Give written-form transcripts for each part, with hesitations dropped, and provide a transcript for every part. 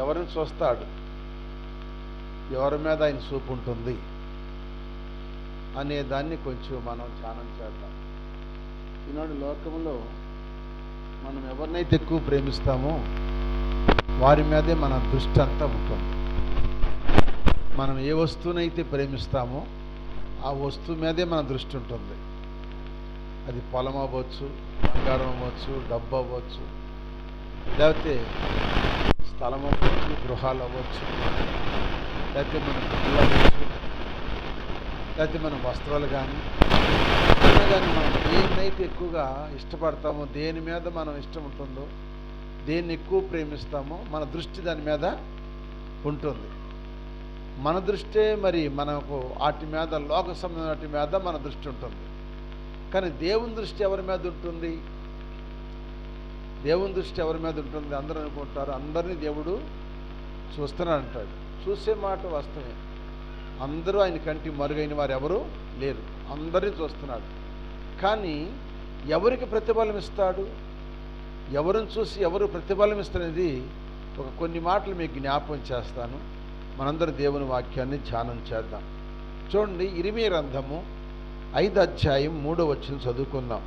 ఎవరిని చూస్తాడు, ఎవరి మీద ఆయన చూపు ఉంటుంది అనే దాన్ని కొంచెం మనం ధ్యానం చేద్దాం. ఈనాడు లోకంలో మనం ఎవరినైతే ఎక్కువ ప్రేమిస్తామో వారి మీదే మన దృష్టి అంతా ఉంటుంది. మనం ఏ వస్తువునైతే ప్రేమిస్తామో ఆ వస్తువు మీదే మన దృష్టి ఉంటుంది. అది పొలం అవ్వచ్చు, బంగారం అవ్వచ్చు, డబ్బు అవ్వచ్చు, లేకపోతే స్థలం అవ్వచ్చు, గృహాలు అవ్వచ్చు, లేకపోతే మన పిల్లలు అవ్వచ్చు, లేకపోతే మన వస్త్రాలు కానీ మనం దేన్నైతే ఎక్కువగా ఇష్టపడతామో, దేని మీద మనం ఇష్టం ఉంటుందో, దేన్ని ఎక్కువ ప్రేమిస్తామో మన దృష్టి దాని మీద ఉంటుంది. మన దృష్టే మరి మనకు వాటి మీద, లోక సంబంధం వాటి మీద మన దృష్టి ఉంటుంది. కానీ దేవుని దృష్టి ఎవరి మీద ఉంటుంది? దేవుని దృష్టి ఎవరి మీద ఉంటుంది? అందరూ అనుకుంటారు అందరినీ దేవుడు చూస్తున్నాడు అంటాడు. చూసే మాట వాస్తవమే. అందరూ ఆయన కంటి మరుగైన వారు ఎవరు లేరు, అందరినీ చూస్తున్నాడు. కానీ ఎవరికి ప్రతిఫలం ఇస్తాడు, ఎవరిని చూసి ఎవరు ప్రతిఫలం ఇస్తున్నది కొన్ని మాటలు మీకు జ్ఞాపకం చేస్తాను. మనందరూ దేవుని వాక్యాన్ని ధ్యానం చేద్దాం. చూడండి, ఇరిమియా గ్రంథము 5వ అధ్యాయం 3వ వచనం చదువుకుందాం.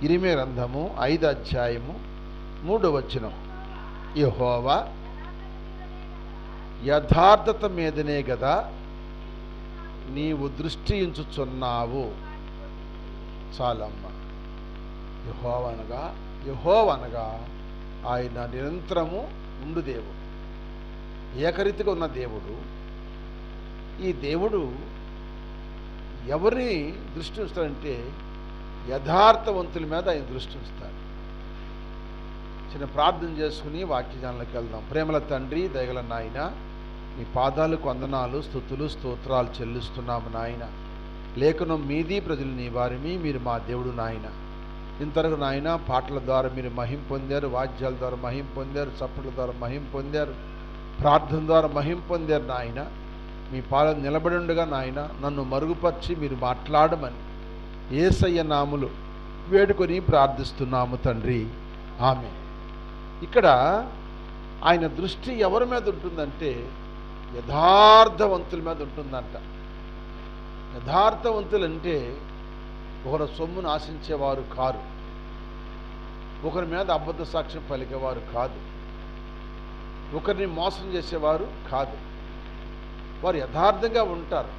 ఇరిమియా గ్రంథము 5వ అధ్యాయము 3వ వచనం. యెహోవా యథార్థత మీదనే గదా నీవు దృష్టి ఉంచుచున్నావు. చాలమ్మ. యెహోవా అనగా ఆయన నిరంతరము ఉండు దేవుడు, ఏకరీతిగా ఉన్న దేవుడు. ఈ దేవుడు ఎవరిని దృష్టి ఉంచుతాడంటే యథార్థవంతుల మీద ఆయన దృష్టి ఉంచుతాడు. చిన్న ప్రార్థన చేసుకుని వాక్యజానంలోకి వెళ్దాం. ప్రేమల తండ్రి, దయగల నాయన, మీ పాదాలకు వందనాలు, స్తుతులు, స్తోత్రాలు చెల్లిస్తున్నాము నాయన. లేఖనం మీది, ప్రజలు నీ వారిని, మీరు మా దేవుడు నాయన. ఇంతవరకు నాయన పాటల ద్వారా మీరు మహిమ పొందారు, వాద్యాల ద్వారా మహిమ పొందారు, చప్పట్ల ద్వారా మహిమ పొందారు, ప్రార్థన ద్వారా మహిమ పొందారు నాయన. మీ పాలన నిలబడి ఉండగా నాయన నన్ను మరుగుపరిచి మీరు మాట్లాడమని యేసయ్య నామములో వేడుకొని ప్రార్థిస్తున్నాము తండ్రి, ఆమేన్. ఇక్కడ ఆయన దృష్టి ఎవరి మీద ఉంటుందంటే యథార్థవంతుల మీద ఉంటుందంట. యథార్థవంతులంటే ఒకరి సొమ్మును ఆశించేవారు కారు, ఒకరి మీద అబద్ధ సాక్ష్యం పలికేవారు కాదు, ఒకరిని మోసం చేసేవారు కాదు. వారు యథార్థంగా ఉంటారు.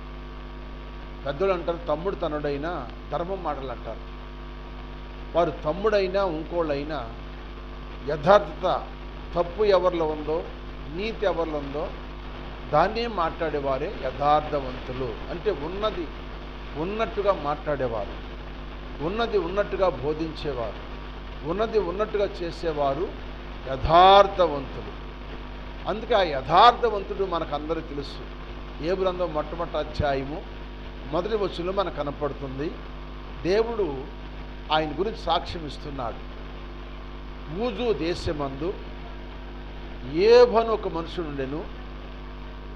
పెద్దలు అంటారు తమ్ముడు తనుడైనా ధర్మం మాటలు అంటారు. వారు తమ్ముడైనా ఇంకోళ్ళైనా యథార్థత, తప్పు ఎవరిలో ఉందో, నీతి ఎవరిలో ఉందో దాన్నే మాట్లాడేవారే యథార్థవంతులు. అంటే ఉన్నది ఉన్నట్టుగా మాట్లాడేవారు, ఉన్నది ఉన్నట్టుగా బోధించేవారు, ఉన్నది ఉన్నట్టుగా చేసేవారు యథార్థవంతులు. అందుకే ఆ యథార్థవంతుడు మనకందరూ తెలుసు. యోబు గ్రంథం మొట్టమొదటి అధ్యాయము 1వ వచనంలో మనకు కనపడుతుంది. దేవుడు ఆయన గురించి సాక్ష్యం ఇస్తున్నాడు. ఊజు దేశమందు యోబు ఒక మనుషుడు ఉండెను,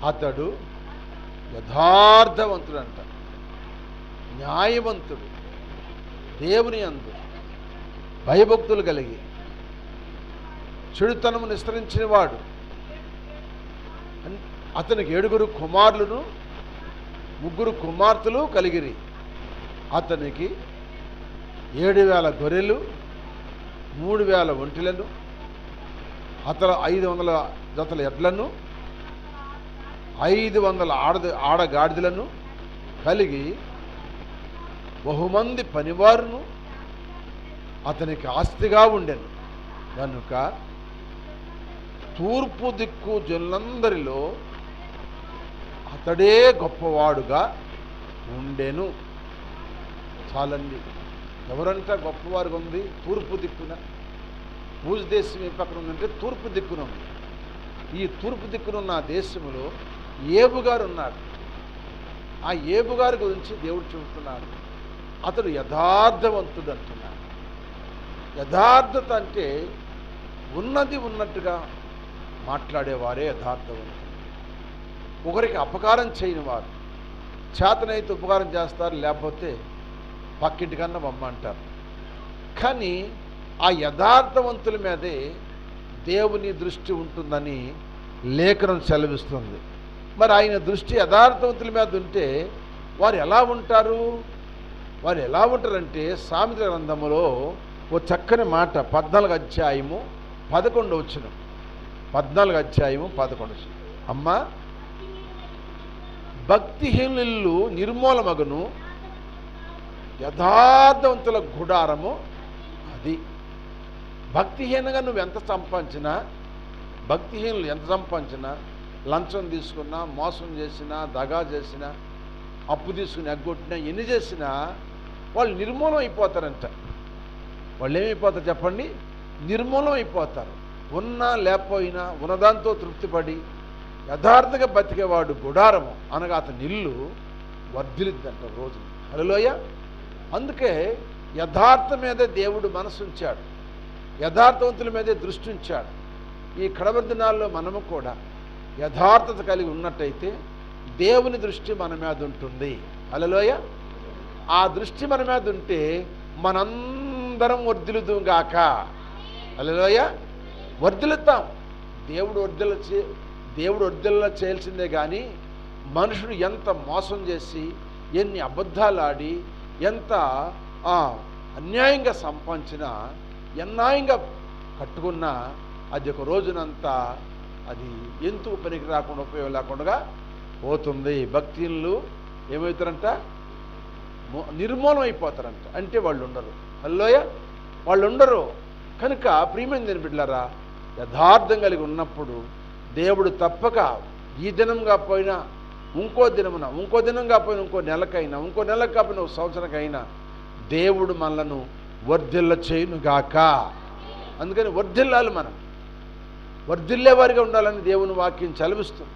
అతడు యథార్థవంతుడు అంట, న్యాయవంతుడు, దేవుని యందు భయభక్తులు కలిగి చెడుతనము నిస్తరించిన వాడు. అతనికి 7 కుమారులను 3 కుమార్తెలు కలిగిరి. అతనికి 7,000 గొర్రెలు, 3,000 ఒంటెలను, అతను 500 జతల ఎడ్లను, 500 ఆడగాడిదలను కలిగి బహుమంది పనివారును అతనికి ఆస్తిగా ఉండెను. కనుక తూర్పు దిక్కు జనులందరిలో అతడే గొప్పవాడుగా ఉండెను. చాలండి. ఎవరంటే గొప్పవారుగా ఉంది? తూర్పు దిక్కున. ఊజు దేశం ఏ పక్కన ఉందంటే తూర్పు దిక్కున ఉంది. ఈ తూర్పు దిక్కునున్న దేశంలో యోబు గారు ఉన్నాడు. ఆ యోబు గారి గురించి దేవుడు చెబుతున్నాడు. అతడు యథార్థవంతుడు అంటున్నాడు. యథార్థత అంటే ఉన్నది ఉన్నట్టుగా మాట్లాడేవారే యథార్థవంతుడు. ఒకరికి అపకారం చేయని వారు. చేతనైతే ఉపకారం చేస్తారు, లేకపోతే పక్కింటికన్నా బొమ్మంటారు. కానీ ఆ యథార్థవంతుల మీదే దేవుని దృష్టి ఉంటుందని లేఖనం సెలవిస్తుంది. మరి ఆయన దృష్టి యథార్థవంతుల మీద ఉంటే వారు ఎలా ఉంటారు? వారు ఎలా ఉంటారంటే సామెతల గ్రంథములో ఓ చక్కని మాట 14 అధ్యాయము 11 వచనం. 14 అధ్యాయము 11. అమ్మా, భక్తిహీనులు నిర్మూలమగును, యథార్థవంతుల గుడారము అది. భక్తిహీనంగా నువ్వు ఎంత సంపాదించినా, భక్తిహీనులు ఎంత సంపాదించినా, లంచం తీసుకున్నా, మోసం చేసినా, దగా చేసినా, అప్పు తీసుకుని ఎగ్గొట్టినా, ఎన్ని చేసినా వాళ్ళు నిర్మూలం అయిపోతారంట. వాళ్ళు ఏమైపోతారు చెప్పండి? నిర్మూలం అయిపోతారు. ఉన్నా లేకపోయినా ఉన్నదాంతో తృప్తిపడి యథార్థంగా బతికేవాడు గుడారము అనగా అతని ఇల్లు వర్ధిల్లిద్దంట రోజు. హల్లెలూయా. అందుకే యథార్థం మీదే దేవుడు మనసు ఉంచాడు, యథార్థవంతుల మీదే దృష్టి ఉంచాడు. ఈ కడవరి దినాల్లో మనము కూడా యథార్థత కలిగి ఉన్నట్టయితే దేవుని దృష్టి మన మీద ఉంటుంది. హల్లెలూయా. ఆ దృష్టి మన మీద ఉంటే మనందరం వర్ధిల్లుదుగాక. హల్లెలూయా. వర్ధిల్లుతాం. దేవుడు వర్ధిల్ల చేయాల్సిందే. కానీ మనుషుడు ఎంత మోసం చేసి, ఎన్ని అబద్ధాలు ఆడి, ఎంత అన్యాయంగా సంపాదించినా, అన్యాయంగా కట్టుకున్నా అది ఒక రోజునంతా అది ఎందుకు పనికి రాకుండా, ఉపయోగం లేకుండా పోతుంది. భక్తులు ఏమవుతారంట? నిర్మూలం అయిపోతారంట. అంటే వాళ్ళు ఉండరు. హల్లెలూయా. వాళ్ళు ఉండరు. కనుక ప్రియమైన దేవుని బిడ్డలారా, యథార్థం కలిగి ఉన్నప్పుడు దేవుడు తప్పక ఈ దినం కాకపోయినా ఇంకో దినమున, ఇంకో దినం కాకపోయినా ఇంకో నెలకైనా, ఇంకో నెలకు కాకపోయినా ఒక సంవత్సరానికైనా దేవుడు మనలను వర్ధిల్ల చేయునుగాక. అందుకని వర్ధిల్లాలి. మనం వర్ధిల్లేవారిగా ఉండాలని దేవుని వాక్యం చదివిస్తుంది.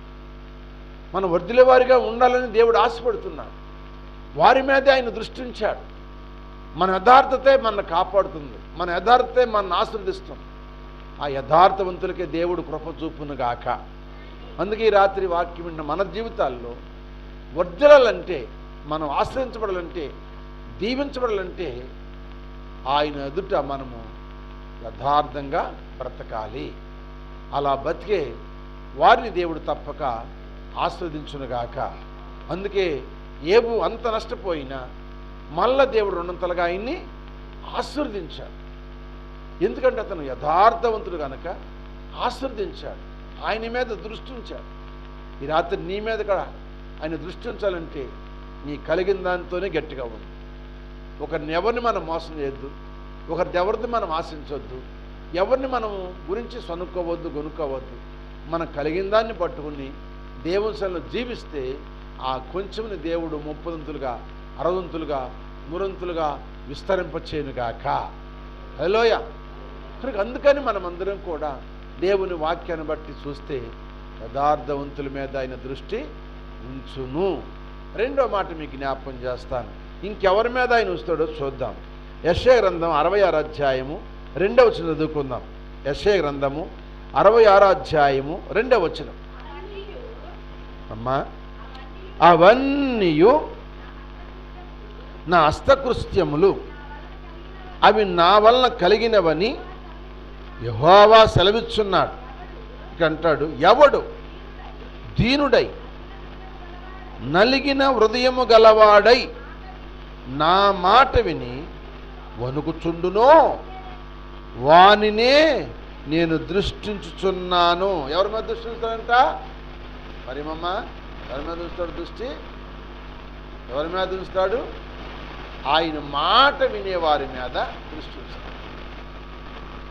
మనం వర్ధిల్లేవారిగా ఉండాలని దేవుడు ఆశపడుతున్నాడు. వారి మీదే ఆయన దృష్టి ఉంచాడు. మన యథార్థతే మనల్ని కాపాడుతుంది, మన యథార్థతే మనల్ని ఆశీర్వదిస్తుంది. ఆ యథార్థవంతులకే దేవుడు కృప చూపునుగాక. అందుకే ఈ రాత్రి వాక్యం విన్న మన జీవితాల్లో వర్ధిల్లాలంటే, మనం ఆశ్రయించబడాలంటే, దీవించబడాలంటే ఆయన ఎదుట మనము యథార్థంగా బ్రతకాలి. అలా బతికే వారిని దేవుడు తప్పక ఆస్వాదించునుగాక. అందుకే ఏబు అంత నష్టపోయినా మళ్ళా దేవుడు రెండంతలుగా ఆయన్ని ఆశీర్వదించాడు. ఎందుకంటే అతను యథార్థవంతుడు కనుక ఆశీర్వదించాడు. ఆయన మీద దృష్టి ఉంచాడు. ఈ రాత్రి నీ మీద కూడా ఆయన దృష్టి ఉంచాలంటే నీ కలిగిన దానితోనే గట్టిగా ఉంది. ఒకరిని ఎవరిని మనం మోసం చేయొద్దు, ఒకరిది ఎవరిది మనం ఆశించవద్దు, ఎవరిని మనం గురించి సనుక్కోవద్దు, గొనుక్కోవద్దు. మనం కలిగిన దాన్ని పట్టుకుని దేవుని సన్నిధిలో జీవిస్తే ఆ కొంచెంని దేవుడు 30 60 100 విస్తరింపచేయునుగాక. హల్లెలూయా. కనుక అందుకని మనమందరం కూడా దేవుని వాక్యాన్ని బట్టి చూస్తే యథార్థవంతుల మీద ఆయన దృష్టి ఉంచును. రెండో మాట మీకు జ్ఞాపకం చేస్తాను. ఇంకెవరి మీద ఆయన ఉంచుతాడో చూద్దాం. యెషయా గ్రంథం 66 అధ్యాయము 2వ వచనం చదువుకుందాం. యెషయా గ్రంథము 66 అధ్యాయము 2వ వచనం. అమ్మా, అవన్నీ నా హస్తకృత్యములు, అవి నా వలన కలిగినవని యెహోవా సెలవిచ్చున్నాడు. ఇక అంటాడు, ఎవడు దీనుడై నలిగిన హృదయము గలవాడై నా మాట విని వణుకుచుండునో వానినే నేను దృష్టించుచున్నాను. ఎవరి మీద దృష్టించాడంట? మరి మమ్మ ఎవరి మీద ఉంచుతాడు దృష్టి? ఎవరి మీద ఉంచుతాడు? ఆయన మాట వినేవారి మీద దృష్టి ఉంచుతాడు.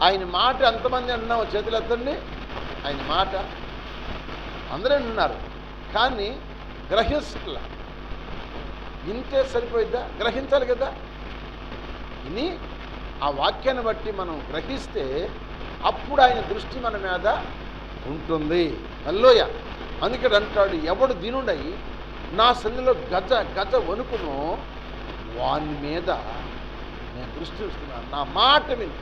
ఆయన మాట ఎంతమంది అంటున్నావు? చేతులు ఎత్తండి. ఆయన మాట అందరూ విన్నారు, కానీ గ్రహించట్ల. వింటే సరిపోయిద్దా? గ్రహించాలి కదా. విని ఆ వాక్యాన్ని బట్టి మనం గ్రహిస్తే అప్పుడు ఆయన దృష్టి మన మీద ఉంటుంది. హల్లెలూయా. అందుకని అంటాడు, ఎవడు దీనుడై నా సన్నిధిలో గజ వణుకునో వాని మీద నేను దృష్టి ఉంచుతున్నాను. నా మాట విని.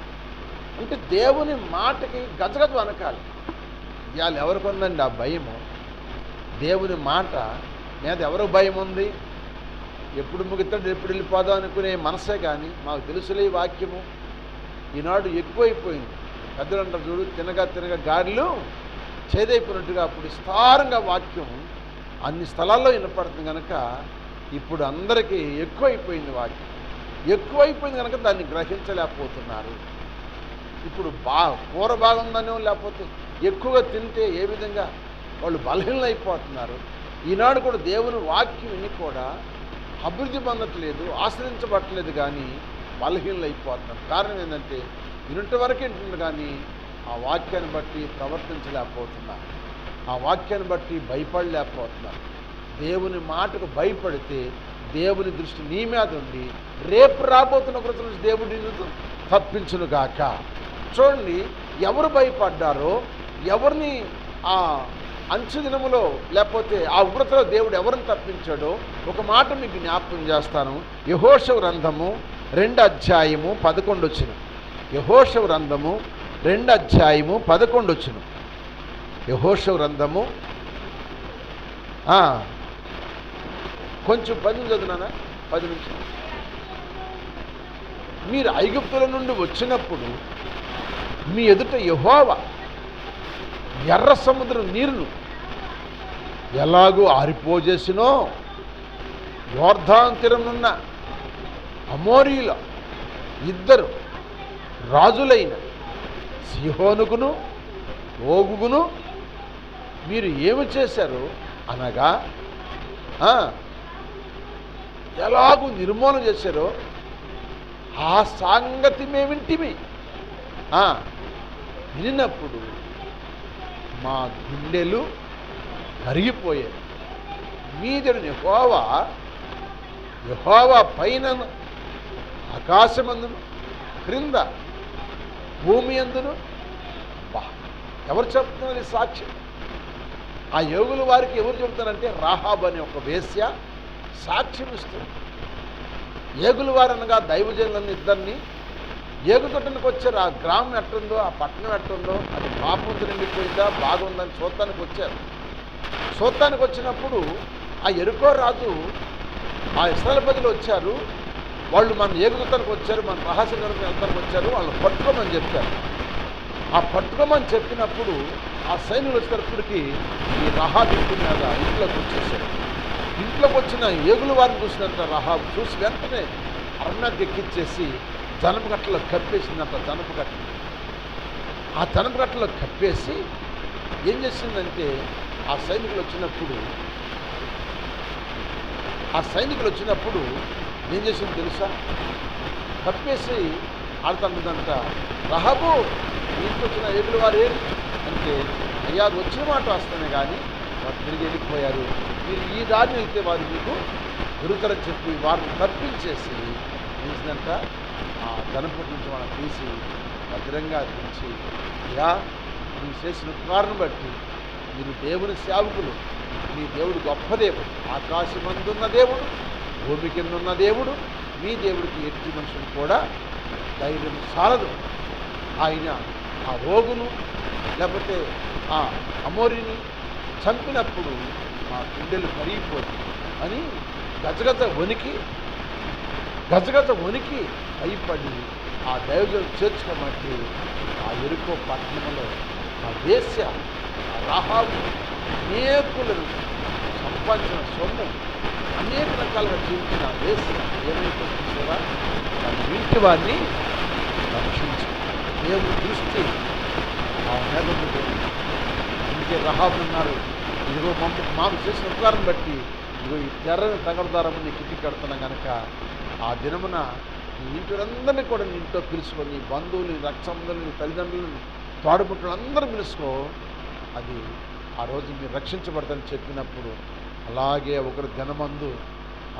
అంటే దేవుని మాటకి గజగజ వనకాలి. ఇవాళ ఎవరికి ఉందండి ఆ భయము? దేవుని మాట మీద ఎవరికి భయం ఉంది? ఎప్పుడు ముగిస్తాడు, ఎప్పుడు వెళ్ళిపోదాం అనుకునే మనసే. కానీ మాకు తెలుసులే ఈ వాక్యము. ఈనాడు ఎక్కువైపోయింది. పెద్దలు అంటారు చూడు, తినగా గారెలు చేదైపోయినట్టుగా అప్పుడు విస్తారంగా వాక్యం అన్ని స్థలాల్లో వినపడుతుంది కనుక ఇప్పుడు అందరికీ ఎక్కువైపోయింది వాక్యం. ఎక్కువైపోయింది కనుక దాన్ని గ్రహించలేకపోతున్నారు. ఇప్పుడు కూర బాగుందనో లేకపోతే ఎక్కువగా తింటే ఏ విధంగా వాళ్ళు బలహీనైపోతున్నారు. ఈనాడు కూడా దేవుని వాక్యం విని కూడా అభివృద్ధి పొందట్లేదు, ఆశ్రయించబట్టలేదు, కానీ బలహీనైపోతున్నారు. కారణం ఏంటంటే ఇనుంటి వరకు వింటున్నారు కానీ ఆ వాక్యాన్ని బట్టి ప్రవర్తించలేకపోతున్నారు, ఆ వాక్యాన్ని బట్టి భయపడలేకపోతున్నారు. దేవుని మాటకు భయపడితే దేవుని దృష్టి నీ మీద ఉండి రేపు రాబోతున్న కృత నుంచి దేవుడి తప్పించునుగాక. చూడండి, ఎవరు భయపడ్డారో, ఎవరిని ఆ అంచు దినములో లేకపోతే ఆ ఉగ్రతలో దేవుడు ఎవరిని తప్పించాడో ఒక మాట మీకు జ్ఞాపకం చేస్తాను. యెహోషువ గ్రంథము 2:11. యెహోషువ గ్రంథము 2:11. యెహోషువ గ్రంథము కొంచెం 10 చదువునా, 10 నుంచి. మీరు ఐగుప్తుల నుండి వచ్చినప్పుడు మీ ఎదుట యెహోవా ఎర్ర సముద్రం నీరును ఎలాగూ ఆరిపోజేసినో, యోర్దాను తీరమునున్న అమోరీల 2 రాజులైన సీహోనుకును ఓగును మీరు ఏమి చేశారు అనగా ఎలాగూ నిర్మూలన చేశారో ఆ సంగతి మేమింటిమి. వినినప్పుడు మా గుండెలు కరిగిపోయాయి. మీదడు యెహోవా పైన ఆకాశమందును క్రింద భూమి అందును. ఎవరు చెప్తున్నారు ఈ సాక్ష్యం? ఆ యోగుల వారికి ఎవరు చెబుతారంటే రాహాబు అనే ఒక వేశ్య సాక్ష్యం ఇస్తుంది. ఏగుల వారు అనగా దైవజనులను ఇద్దరిని ఏగుతొట్టనికి వచ్చారు. ఆ గ్రామం ఎట్టుందో, ఆ పట్టణం ఎట్టుందో, అది పాపంతో నిండిపోయిందా బాగుందని చూడటానికి వచ్చారు. చూడటానికి వచ్చినప్పుడు ఆ యెరికో రాజు, ఆ ఇశ్రాయేలు ప్రజలు వచ్చారు. వాళ్ళు మన ఏగుతొట్టనికి వచ్చారు, మన రహస్య గ్రంథం వెళ్తానికి వచ్చారు, వాళ్ళు పట్టుకోమని చెప్పారు. ఆ పట్టుకోమని చెప్పినప్పుడు ఆ సైన్యులు వచ్చేటప్పటికి ఈ రహాబు ఇంటి మీద ఇంట్లోకి వచ్చేసారు. ఇంట్లోకి వచ్చిన ఏగుల వారిని చూసినంత రహాబు చూసి వెంటనే అరణ్యానికి ఎక్కించేసి జనపు గట్టలో కప్పేసిందంట. ఆ జనపు గట్టలో కప్పేసి ఏం చేసిందంటే ఆ సైనికులు వచ్చినప్పుడు ఏం చేసింది తెలుసా? కప్పేసి ఆడుతుందంట, రహాబు ఇంటికి వచ్చిన ఏగుల వారు అంటే, అయ్యా వచ్చిన మాట వస్తానే కానీ వారు తిరిగి వెళ్ళిపోయారు, మీరు ఈ దారిని వెళ్తే వారు మీకు దొరుకుతారని చెప్పి వారిని తప్పించేసి చేసిందంట. ఆ జనపటి నుంచి మనం తీసి భద్రంగా తెచ్చి, అయ్యా మీరు చేసిన ఉపకారం బట్టి మీరు దేవుని సేవకులు, మీ దేవుడు గొప్ప దేవుడు, ఆకాశమందున్న దేవుడు, భూమి కింద ఉన్న దేవుడు, మీ దేవుడికి ఎట్టి మనుషులు కూడా ధైర్యం సాలదు. ఆయన ఆ ఓగును లేకపోతే ఆ అమోరిని చంపినప్పుడు మా గుండెలు కరిగిపోతుంది అని గజగజ వణికి భయపడి ఆ దైవజనులు చేర్చుకోమంటే ఆ యెరికో పట్టణంలో ఆ వేశ్య ఆ రాహాబు అనేకులను సంపాదించిన సొమ్ము అనేక రకాలుగా జీవించిన వేశ్య ఏమైతే చూసారా, తన ఇంటి వారిని రక్షించు. దేవుని దృష్టి ఆ మీద ఇంకే రహాబులు ఉన్నారు. ఇదిగో మాకు చేసిన ఉపకారం బట్టి ఇదిగో ఈ తెర్రని తగడదారము నీకు ఇంటికి కడుతున్నాం కనుక ఆ దినమున నీ ఇంటిలందరినీ కూడా నీ ఇంట్లో పిలుచుకొని, నీ బంధువులు, నీ రక్తసంబంధులు, నీ తల్లిదండ్రులు, తోడబుట్టులు అందరూ పిలుచుకో, అది ఆ రోజు మీరు రక్షించబడతారని చెప్పినప్పుడు అలాగే ఒకరు దినమందు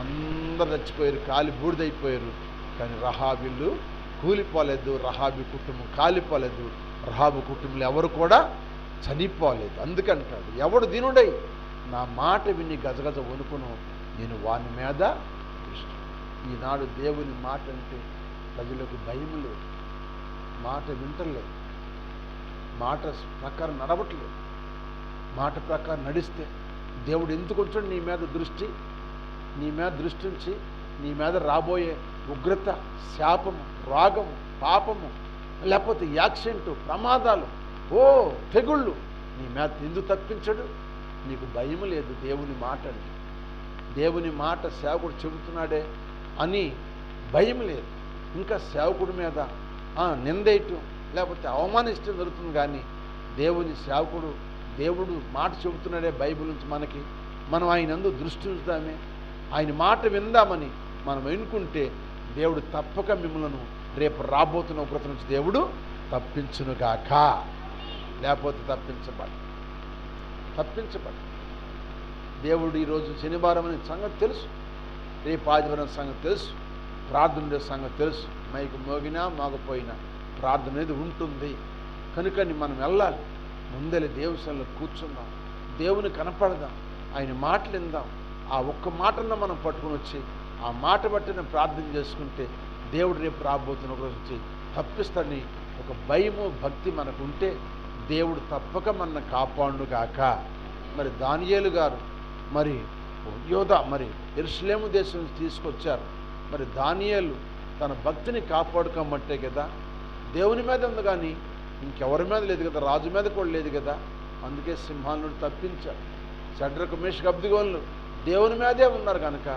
అందరు చచ్చిపోయారు, కాలి బూడిదైపోయారు. కానీ రహాబీలు కూలిపోలేదు, రహాబీ కుటుంబం కాలిపోలేదు, రహాబు కుటుంబంలో ఎవరు కూడా చనిపోలేదు. అందుకంటాడు, ఎవడు దీనుడై నా మాట విని గజగజ వణుకును నేను వాని మీద దృష్టి. ఈనాడు దేవుని మాట అంటే ప్రజలకు భయం లేదు, మాట వింటలేదు, మాట ప్రకారం నడవట్లేదు. మాట ప్రకారం నడిస్తే దేవుడు ఎందుకు వచ్చాడు నీ మీద దృష్టి? నీ మీద దృష్టి ఉంచి నీ మీద రాబోయే ఉగ్రత, శాపము, రాగము, పాపము, లేకపోతే యాక్సిడెంటు, ప్రమాదాలు, తెగుళ్ళు నీ మీద ఎందుకు తప్పించడు? నీకు భయం లేదు దేవుని మాట అంటే. దేవుని మాట సేవకుడు చెబుతున్నాడే అని భయం లేదు. ఇంకా సేవకుడి మీద నిందేయటం లేకపోతే అవమానిష్టం జరుగుతుంది. కానీ దేవుని సేవకుడు దేవుడు మాట చెబుతున్నాడే బైబిల్ నుంచి మనకి, మనం ఆయన యందు దృష్టి ఉంచుదామే, ఆయన మాట విందామని మనం ఎన్నుకుంటే దేవుడు తప్పక మిమ్మల్ని రేపు రాబోతున్న ఉగ్రత నుంచి దేవుడు తప్పించునుగాక. లేకపోతే తప్పించబడు. దేవుడు ఈరోజు శనివారం అనే సంగతి తెలుసు, రేపు ఆదివారం సంగతి తెలుసు, ప్రార్థన ఉండే సంగతి తెలుసు. మైకు మోగినా మోగపోయినా ప్రార్థన అనేది ఉంటుంది. కనుకని మనం వెళ్ళాలి. ముందెళ్ళి దేవుని కూర్చుందాం, దేవుని కనపడదాం, ఆయన మాటలు విందాం. ఆ ఒక్క మాటను మనం పట్టుకుని వచ్చి ఆ మాట బట్టిన ప్రార్థన చేసుకుంటే దేవుడు రేపు రాబోతున్న రోజు వచ్చి తప్పిస్తాడని ఒక భయము భక్తి మనకు ఉంటే దేవుడు తప్పక మన కాపాడుగాక. మరి దానియేలు గారు మరి యోధ మరి యెరూషలేము దేశం నుంచి తీసుకొచ్చారు. మరి దానియేలు తన భక్తిని కాపాడుకోమంటే కదా, దేవుని మీద ఉంది కానీ ఇంకెవరి మీద లేదు కదా, రాజు మీద కూడా లేదు కదా. అందుకే సింహాల నుండి తప్పించారు. షడ్రకు మేషకు అబ్దిగోనులు దేవుని మీదే ఉన్నారు కనుక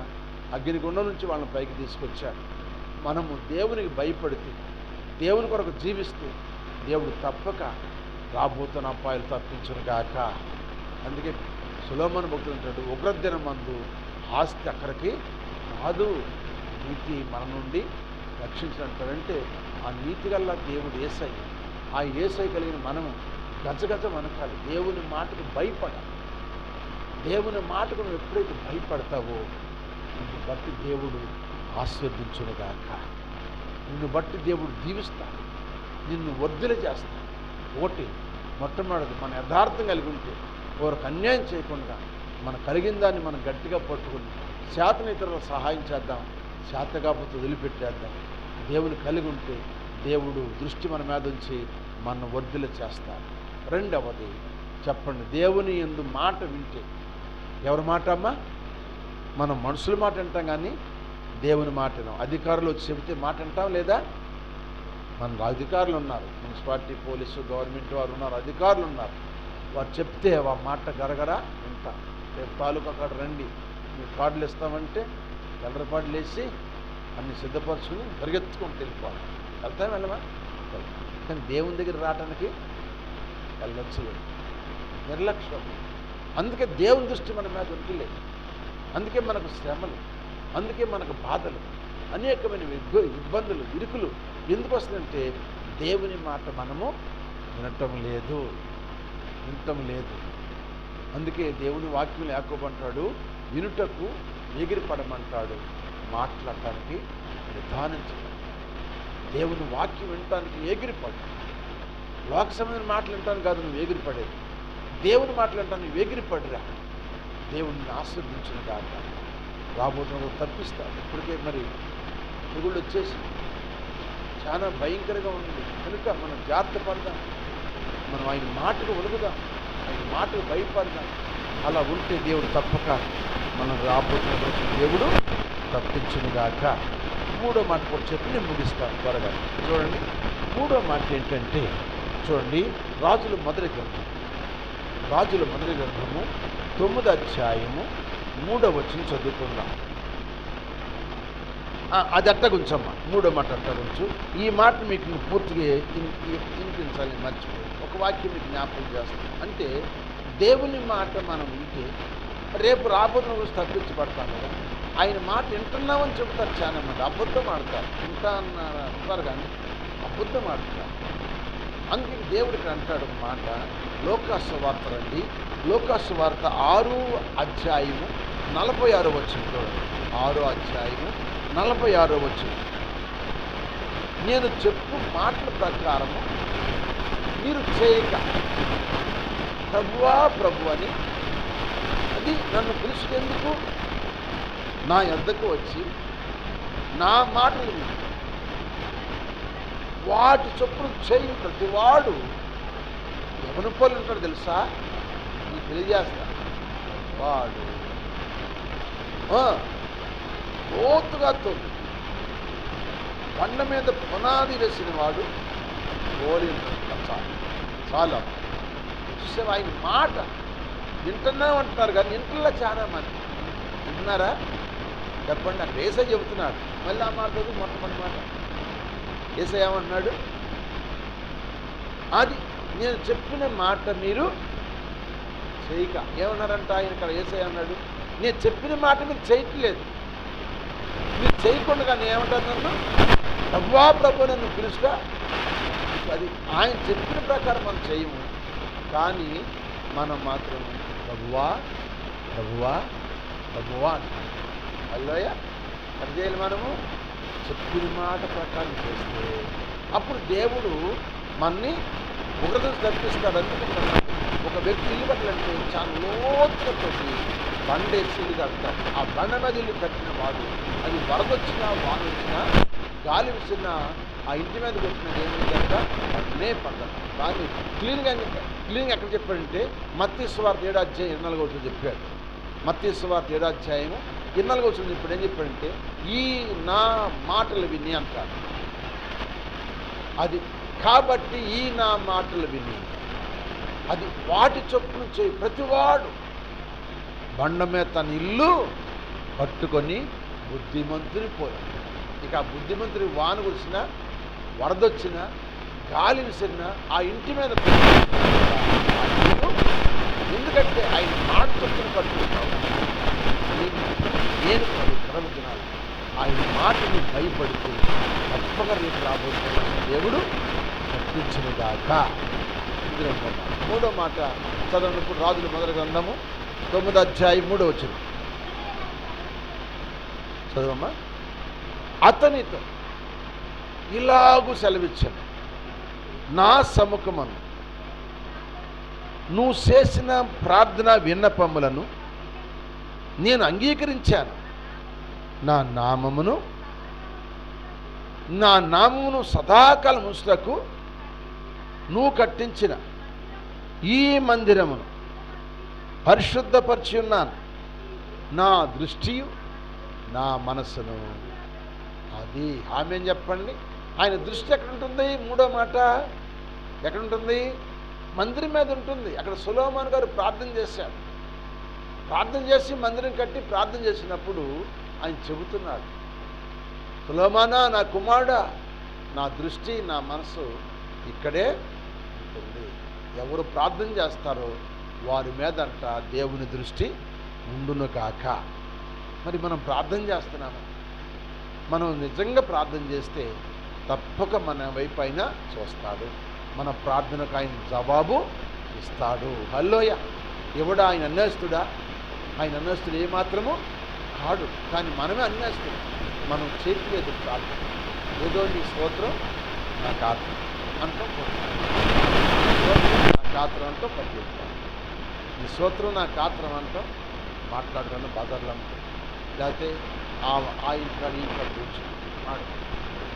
అగ్నిగుండం నుంచి వాళ్ళని పైకి తీసుకొచ్చారు. మనము దేవునికి భయపడితే, దేవుని కొరకు జీవిస్తే దేవుడు తప్పక రాబోతున్న అపాయాలు తప్పించునుగాక. అందుకే సొలొమోను భక్తుడు అంటాడు, ఉగ్రదినం మందు ఆస్తి అక్కడికి కాదు, నీతి మన నుండి రక్షించినట్టాడంటే ఆ నీతి గల్ల దేవుడు యేసయ్య. ఆ యేసయ్య కలిగిన మనము గజగజ వనకాలి. దేవుని మాటకు భయపడాలి. దేవుని మాటకు నువ్వు ఎప్పుడైతే భయపడతావో నిన్ను బట్టి దేవుడు ఆశీర్వదించునుగాక. నిన్ను బట్టి దేవుడు దీవిస్తాడు, నిన్ను వర్ధిల్ల చేస్తాడు. ఒకటి మొట్టమొదటి మన యథార్థం కలిగి ఉంటే ఎవరికి అన్యాయం చేయకుండా మనం కలిగిన దాన్ని మనం గట్టిగా పట్టుకుని శాతన ఇతరులకు సహాయం చేద్దాం, శాత కాకపోతే వదిలిపెట్టేద్దాం. దేవుని కలిగి ఉంటే దేవుడు దృష్టి మన మీద ఉంచి మన వర్ధిల్ల చేస్తాడు. రెండవది చెప్పండి, దేవుని యందు మాట వింటే, ఎవరి మాట అమ్మా? మనం మనుషుల మాట అంటాం కానీ దేవుని మాట వినాం. అధికారులు వచ్చి చెబితే మాట అంటాం లేదా? మన అధికారులు ఉన్నారు, మున్సిపాలిటీ, పోలీసు, గవర్నమెంట్ వారు ఉన్నారు, అధికారులు ఉన్నారు. వారు చెప్తే ఆ మాట గరగరా వింటాం. రేపు తాలూకా అక్కడ రండి, మీరు కార్డులు ఇస్తామంటే ఎల్లరి కార్డులు వేసి అన్ని సిద్ధపరచుకుని పరిగెత్తుకొని వెళ్ళిపోవాలి. వెళ్తాం వెళ్ళమా? కానీ దేవుని దగ్గర రావటానికి వెళ్ళొచ్చు, నిర్లక్ష్యం. అందుకే దేవుని దృష్టి మన మీద ఉంటలేదు. అందుకే మనకు శ్రమలు, అందుకే మనకు బాధలు, అనేకమైన ఇబ్బందులు, ఇరుకులు ఎందుకు వస్తుందంటే దేవుని మాట మనము వినటం లేదు. అందుకే దేవుని వాక్యం యాకోబు వినుటకు ఎగిరిపడమంటాడు, మాట్లాడటానికి నిదానించడం. దేవుని వాక్యం వినటానికి ఎగిరిపడు. లోక సంబంధమైన మాటలు వినటానికి కాదు నువ్వు ఎగిరిపడేది, దేవుని మాటలు వినటానికి నువ్వు ఎగిరిపడిరా. దేవుణ్ణి ఆశీర్వదించిన కాక రాబోతున్న తప్పిస్తాడు. ఇప్పటికే మరి తెగుళ్ళు వచ్చేసి చాలా భయంకరంగా ఉంది కనుక మనం జాగ్రత్త పడదాం, మనం ఆయన మాటకు ఒలుగుదాం, ఆయన మాటకు భయపడదాం. అలా ఉంటే దేవుడు తప్పక మనం రాబోతున్న రోజు దేవుడు తప్పించునుగాక. మూడో మాట కూడా చెప్పి నేను ముగిస్తాను త్వరగా. చూడండి, మూడో మాట ఏంటంటే చూడండి, రాజుల మొదటి గ్రంథము 9వ అధ్యాయము 3వ వచనం చదువుకుందాం. అది అట్టగుంచమ్మా, 3వ మాట అట్టగుంచు. ఈ మాట మీకు పూర్తిగా వినిపించాలని మర్చిపోయి ఒక వాక్యం మీకు జ్ఞాపకం చేస్తాం. అంటే దేవుని మాట మనం వింటే రేపు రాబోతున్న రోజు తప్పించబడతాం కదా. ఆయన మాట వింటున్నామని చెబుతారు చాలా మంది, అబద్ధం ఆడతారు. వింటా అంటారు కానీ అబద్ధం ఆడతారు. అందుకే దేవుడికి అంటాడు ఒక మాట, లోకాసు వార్త రండి, లోకాసు వార్త 6వ అధ్యాయము 46వ వచనం చూడండి. 6వ అధ్యాయము 46వ వచనం. నేను చెప్పు మాటల ప్రకారము మీరు చేయక ప్రభువా ప్రభు అని, అది నన్ను పిలుచుకెందుకు? నా యొద్దకు వచ్చి నా మాటలు విని వాటి చొప్పున చేయి ప్రతివాడు ఎవరి పనులు ఉంటాడు తెలుసా? నీకు తెలియజేస్తా. వాడు లోతుగా తోడు కొండ మీద పునాది వేసిన వాడు ఓలి చాలా చూసావా, ఆయన మాట వింటున్నాం అంటున్నారు కానీ ఇంట్లో చాలా మంది వింటున్నారా చెప్పండి. అక్కడ ఏసై చెబుతున్నాడు, మళ్ళీ ఆ మాట మొట్టమొదటి మాట ఏసై ఏమంటున్నాడు, అది నేను చెప్పిన మాట మీరు చేయక. ఏమన్నారంట ఆయన ఇక్కడ ఏసై అన్నాడు, నేను చెప్పిన మాట మీరు చేయట్లేదు, మీరు చేయకుండా నేను ఏమంటారు, నన్ను ప్రభువా ప్రభు నన్ను పిలుస్తా. అది ఆయన చెప్పిన ప్రకారం మనం చేయము, కానీ మనం మాత్రం ప్రభువా ప్రభువా ప్రభువా అంటాం. హల్లెలూయా. అది చేయాలి, మనము చెప్పిన మాట ప్రకారం చేస్తే అప్పుడు దేవుడు మనని ఉగ్రత తప్పిస్తాడు. అందుకుంటున్నాడు, ఒక వ్యక్తి ఇల్లు కట్టాలంటే చాలా లోతులతోటి బండేసి ఇల్లు కడతాడు. ఆ బండ మీద ఇల్లు కట్టిన వాడు అది వరదొచ్చినా వాన వచ్చినా గాలి విసిరినా ఆ ఇంటి మీదకి వచ్చినది ఏమిటంటే అన్నే పడ్డాడు. కానీ క్లీన్గా ఎక్కడ చెప్పాడంటే మత్తయి సువార్త 7:24 చెప్పాడు. మత్తయి సువార్త 7:24 చెప్పాడు. ఏం చెప్పాడంటే, ఈ నా మాటలు విని అంటాడు. అది కాబట్టి ఈ నా మాటలు విని అది వాటి చొప్పున చేయి. ప్రతివాడు బండ మీద తన ఇల్లు పట్టుకొని బుద్ధిమంతుని పోయాడు. ఇక ఆ బుద్ధిమంతుని వాన కురిసినా వరదొచ్చినా గాలి విసిరినా ఆ ఇంటి మీద ఎందుకంటే ఆయన మాట చొప్పున పట్టుకుంటావు. నేను ప్రవచనాలు ఆయన మాటని భయపడితే తప్పగా రేపు రాబోతున్న దేవుడు తప్పించినదాకా. మూడో మాట చదవనప్పుడు రాజుల మొదటి గ్రంథము 9:3 చదవమ్మా. అతనితో ఇలాగూ సెలవిచ్చాను, నా సముఖమును నువ్వు చేసిన ప్రార్థన విన్నపములను నేను అంగీకరించాను. నా నామమును సదాకాలం ఉంచుటకు నువ్వు కట్టించిన ఈ మందిరమును పరిశుద్ధపరిచి ఉన్నాను. నా దృష్టియు నా మనస్సును. అది ఆమె చెప్పండి. ఆయన దృష్టి ఎక్కడుంటుంది? మూడో మాట ఎక్కడుంటుంది? మందిరం మీద ఉంటుంది. అక్కడ సొలొమోను గారు ప్రార్థన చేశాడు. ప్రార్థన చేసి మందిరం కట్టి ప్రార్థన చేసినప్పుడు ఆయన చెబుతున్నాడు, సొలొమోనా నా కుమారుడా, నా దృష్టి నా మనసు ఇక్కడే ఉంటుంది. ఎవరు ప్రార్థన చేస్తారో వారి మీదంట దేవుని దృష్టి ఉండును కాక. మరి మనం ప్రార్థన చేస్తున్నాము. మనం నిజంగా ప్రార్థన చేస్తే తప్పక మన వైపు ఆయన చూస్తాడు. మన ప్రార్థనకు ఆయన జవాబు ఇస్తాడు. హల్లెలూయా. ఎవడా ఆయన అన్యాయస్తుడా? ఆయన అన్యాయస్తుడు ఏమాత్రము కాడు. కానీ మనమే అన్యాయస్తుడు. మనం చేయట్లేదు ప్రార్థన. ఏదో నీ స్తోత్రం నా గాత్రం అంటాం, నా గాత్రం అంటాం, పట్టుకుంటాం. నీ స్తోత్రం నా గాత్రం అంటాం, మాట్లాడతాను బజార్లో అంటాం, లేకపోతే ఆ ఇంట్లో ఈ ఇంట్లో కూర్చొని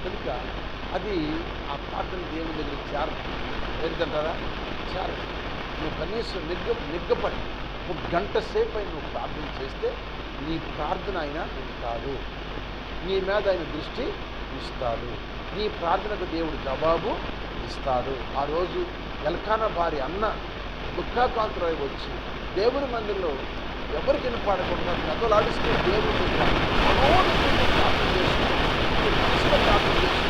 కనుక అది ఆ ప్రార్థన దేవుని దగ్గరికి చేరదు. ఏంటంటారా? చేరదు. నువ్వు కనీసం నిగ్గపడి 1 గంట సేపు అయిన నువ్వు ప్రార్థన చేస్తే నీ ప్రార్థన ఆయన వింటాడు. నీ మీద ఆయన దృష్టి ఇస్తాడు. నీ ప్రార్థనకు దేవుడు జవాబు ఇస్తాడు. ఆ రోజు ఎల్కానా భార్య అన్న దుఃఖాకాంతురాయి వచ్చి దేవుని మందిరంలో ఎవరికి వినపడకుండా నగలాడిస్తూ దేవుడి ప్రార్థన చేస్తుంది. మనసులో ప్రార్థన చేస్తుంది.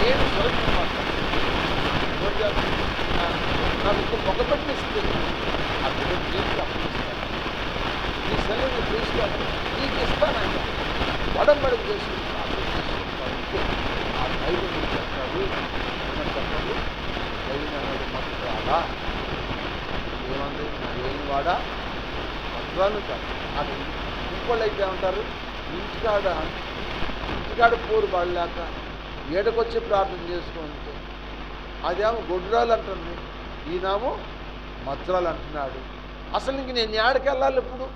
ఏమి స్వరూపం నాకు మొగపెట్టిస్తే అప్పుడు నీకు అప్పగిస్తాను, నీ సెలవుని తీసుకోవాలి, నీకు ఇస్తానంట. వడంబడి చేసి ప్రార్థన చేసుకుంటాను. ఆ దైవం చెప్తాడు, చెప్పండి దైవం అన్నాడు, మత్రాలా ఏమంది? ఏం వాడా మత్రాలు కాదు. అది ఇంకోళ్ళు అయితే ఏమంటారు? ఇంటికాడ పోరు పడలేక ఏడకొచ్చి ప్రార్థన చేసుకుంటే అదేమో గొడ్రాలు అంటుంది, ఈయనేమో మత్రాలు అంటున్నాడు. అసలు ఇంక నేను ఏడకి వెళ్ళాలి? ఇప్పుడు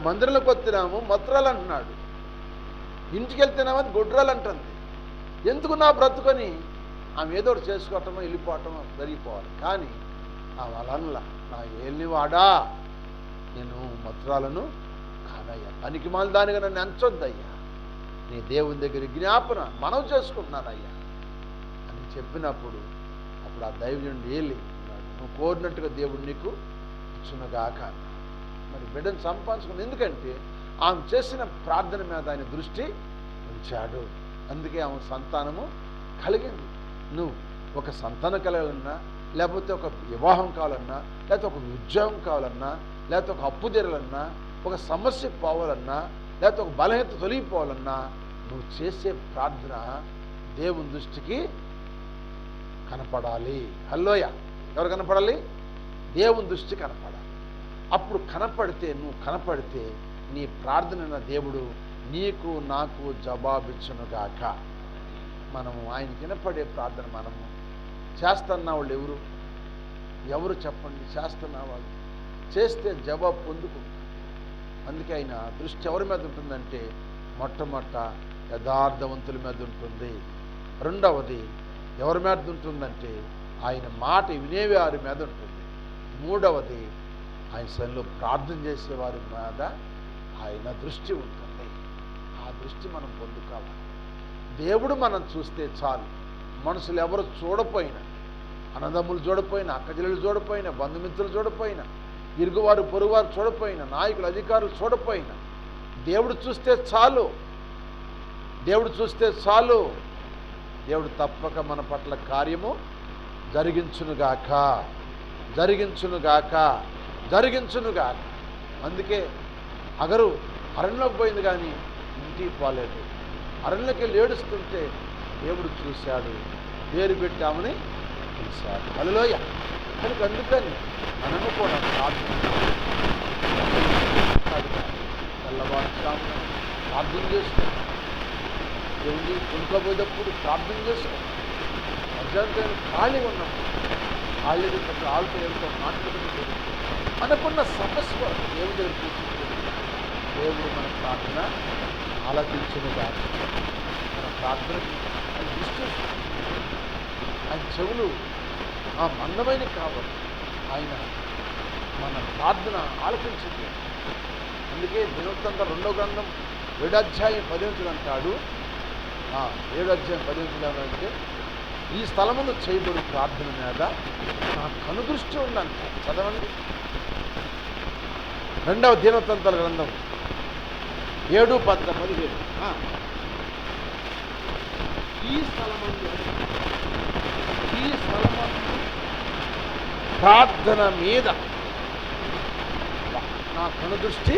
మందిరంలోకి వస్తున్నాము మత్రాలు అంటున్నాడు, ఇంటికి వెళ్తేనేమో గొడ్రాలు అంటుంది. ఎందుకు నా బ్రతుకొని ఆమె ఏదో ఒకటి చేసుకోవటమో వెళ్ళిపోవటమో జరిగిపోవాలి. కానీ ఆమె అలా నా ఏలివాడా, నేను మత్రాలను కాదయ్యా, పనికి మాల దానిగా నన్ను ఎంచొద్దయ్యా, నీ దేవుని దగ్గర జ్ఞాపన మనం చేసుకుంటున్నానయ్యా అని చెప్పినప్పుడు అప్పుడు ఆ దైవజనుడు ఏలి అన్నాడు, నువ్వు కోరినట్టుగా దేవుడు నీకు ఇచ్చునుగాక. మరి బిడ్డను సంపాదించుకుని, ఎందుకంటే ఆమె చేసిన ప్రార్థన మీద ఆయన దృష్టి ఉంచాడు. అందుకే ఆమె సంతానము కలిగింది. నువ్వు ఒక సంతానం కలగాలన్నా, లేకపోతే ఒక వివాహం కావాలన్నా, లేకపోతే ఒక ఉద్యోగం కావాలన్నా, లేకపోతే ఒక అప్పు తీరాలన్నా, ఒక సమస్య పోవాలన్నా, లేకపోతే ఒక బలహీనత తొలగిపోవాలన్నా, నువ్వు చేసే ప్రార్థన దేవుని దృష్టికి కనపడాలి. హల్లోయ, ఎవరు కనపడాలి? దేవుని దృష్టి కనపడాలి. అప్పుడు నువ్వు కనపడితే నీ ప్రార్థన దేవుడు నీకు నాకు జవాబిచ్చునుగాక. మనము ఆయన వినపడే ప్రార్థన మనము చేస్తున్న వాళ్ళు ఎవరు చెప్పండి? చేస్తున్న వాళ్ళు చేస్తే జవాబు పొందుకుంటారు. అందుకే ఆయన దృష్టి ఎవరి మీద ఉంటుందంటే, మొట్టమొదట యథార్థవంతుల మీద ఉంటుంది. రెండవది ఎవరి మీద ఉంటుందంటే, ఆయన మాట వినేవారి మీద ఉంటుంది. మూడవది ఆయన సన్నిధిలో ప్రార్థన చేసేవారి మీద ఆయన దృష్టి ఉంటుంది. ఆ దృష్టి మనం పొందుకోవాలి. దేవుడు మనం చూస్తే చాలు. మనుషులు ఎవరు చూడపోయినా, అన్నదమ్ములు చూడపోయినా, అక్కచెల్లెలు చూడపోయినా, బంధుమిత్రులు చూడపోయినా, ఇరుగువారు పొరుగువారు చూడపోయినా, నాయకులు అధికారులు చూడపోయినా, దేవుడు చూస్తే చాలు. దేవుడు చూస్తే చాలు. దేవుడు తప్పక మన పట్ల కార్యము జరిగించునుగాక, జరిగించునుగాక, జరిగించునుగాక. అందుకే అగరు అరణ్యంలోకి పోయింది కానీ ఇంటికి పోలేదు. అరణ్యంలోకి వెళ్ళి ఏడుస్తుంటే దేవుడు చూశాడు, పేరు పెట్టామని పిలిచాడు. హల్లెలూయా. కనుక అందుకని మనము కూడా తెల్లవారుజామున ప్రార్థన చేసుకో. దేవుని కొనుక్కోపోయేటప్పుడు ప్రార్థన చేసుకో. మధ్యాహ్నం ఖాళీ ఉన్నప్పుడు ఖాళీ ఆళ్ళతో ఎంతో మాట్లాడుతూ మనకున్న సమస్య దేవుడి దగ్గర కూర్చుంటుంది. దేవుడు మన ప్రార్థన ఆలకించునుగాక. మన ప్రార్థనకి ఆయన దృష్టి, ఆయన చెవులు ఆ మందమైన కావాలి. ఆయన మన ప్రార్థన ఆలకించింది. అందుకే దినవృత్తాంతం 2వ గ్రంథం 7వ అధ్యాయం 18 అంటాడు. 7వ అధ్యాయం 18 అంటే, ఈ స్థలమును చేయబడు ప్రార్థన మీద నా కనుదృష్టి ఉందంట. చదవండి. 2వ దినవృత్తాంతాల గ్రంథం 7:15. ఈ స్థలమందు ప్రార్థన మీద నా కనుదృష్టి.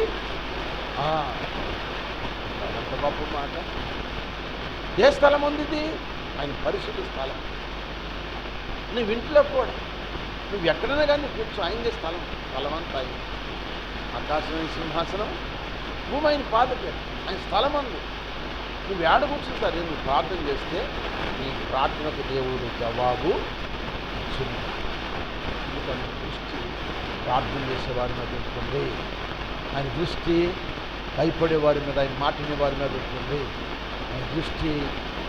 ఎంత గొప్ప మాట. ఏ స్థలం ఉంది ఇది? ఆయన పరిశుద్ధ స్థలం. నువ్వు ఇంట్లో కూడా నువ్వు ఎక్కడైనా కానీ కూర్చో, ఆయనదే స్థలం. స్థలం అంతా ఆయన. ఆకాశమైన సింహాసనం, భూమి ఆయన పాదపేట. ఆయన స్థలం అందు నువ్వు ఏడ కూర్చుంటారు. నువ్వు ప్రార్థన చేస్తే నీ ప్రార్థనకు దేవుడు జవాబు ఇచ్చును. ఎందుకంటే దృష్టి ప్రార్థన చేసేవారి మీద ఉంటుంది. ఆయన దృష్టి భయపడేవారి మీద, ఆయన మాట వినేవారి మీద ఉంటుంది. ఆయన దృష్టి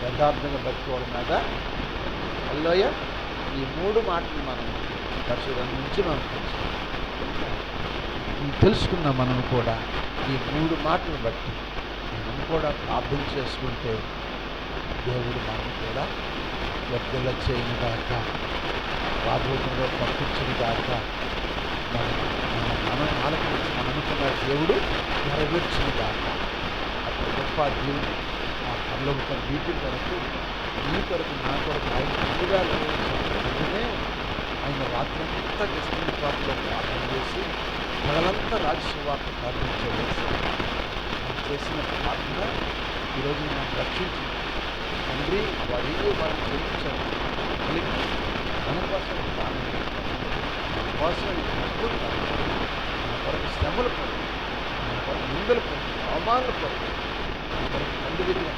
యథార్థంగా బతికేవారి మీద. హల్లెలూయా. ఈ 3 మాటలు మనం పరిశుద్ధం నుంచి మనం తెలుసుకున్నాం. మనం కూడా ఈ 3 మాటలు బట్టి మనం కూడా ప్రార్థన చేసుకుంటే దేవుడు మనం కూడా వర్ధల చేయని దాక, రాబోతుందో పంపించని దాక, మనం ఆలకించి మనం అనుకున్న దేవుడు నెరవేర్చిన దాక. అప్పుడు గొప్ప దేవుడు ఆ పరలోక వీటి కొరకు, ఈ కొరకు, నా కొరకు ఆయన ముందుగా వెంటనే ఆయన రాత్రి అంతా గెస్టింగ్ పాటలో ప్రార్థన చేసి పగలంతా రాజ్యవార్త ప్రార్థన చేసి ఆయన చేసిన ప్రార్థన ఈరోజు నాకు రక్షించింది. తండ్రి, వారిలో వారిని చెల్లించాను. మన కోసం ప్రాణం, మన కోసం నొప్పులు కాదు, మన కొరకు శ్రమలు పడు, మన కొరకు నిందలు పడు, అవమానాలు పడు, మన కొరకు తండ్రి దగ్గర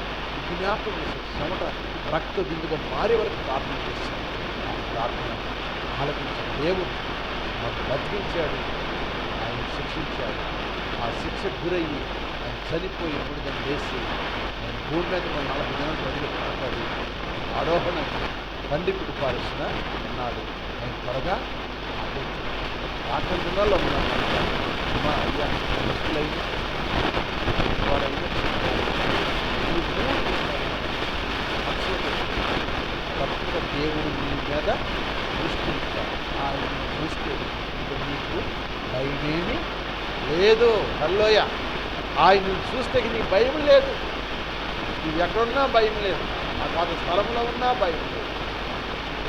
జ్ఞాపకం చేసే చెమట రక్త బిందుగా మారే వరకు ప్రార్థన చేశాను. ఆ ప్రార్థన ఆలకించిన దేవుడు మాకు బతికించాడు. ఆయన శిక్షించాడు. ఆ శిక్షకు గురయ్యి ఆయన చనిపోయి ముడిదని వేసి ఆయన భూమి మీద 40 దినాలు ప్రజలు కాపాడి ఆరోహణ తండ్రి కుడిపాల్సిన ఉన్నాడు. ఆయన త్వరగా ఆఖరి దినాల్లో ఉన్నాడు. మా అయ్యా ముఖ్యులైన వారైనా తప్పక దేవుడు నీ మీద దృష్టి ఉంచాడు. ఆయన చూస్తే ఇక నీకు భయమేమి లేదు. హల్లెలూయా. ఆయనను చూస్తే నీ భయం లేదు. నువ్వు ఎక్కడున్నా భయం లేదు. అగాధ స్థలంలో ఉన్నా భయం లేదు.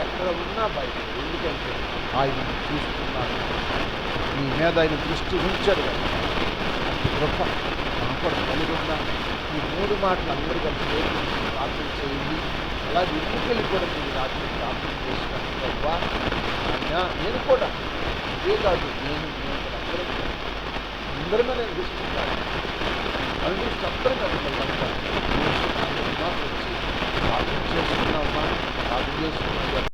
ఎక్కడ ఉన్నా భయం లేదు. ఎందుకంటే ఆయనను చూస్తున్నాడు. నీ మీద ఆయన దృష్టి ఉంచాడు కదా. అంత కృప నాకు కలిగి ఉన్నా. ఈ 3 మాటలు అందరూ కలిసి ప్రార్థన చేయండి. అలాగే ఇంటికెళ్ళి కూడా మీరు రాత్రి ప్రార్థన చేసినట్టు ప్రభా ఆయన నేను కూడా ఇదే కాదు నేను అందరి మీద నేను దృష్టిస్తాను. అందరూ అందరం కలిసి వచ్చి ప్రార్థన చేసుకున్నామా, ప్రార్థన చేసుకున్నాం.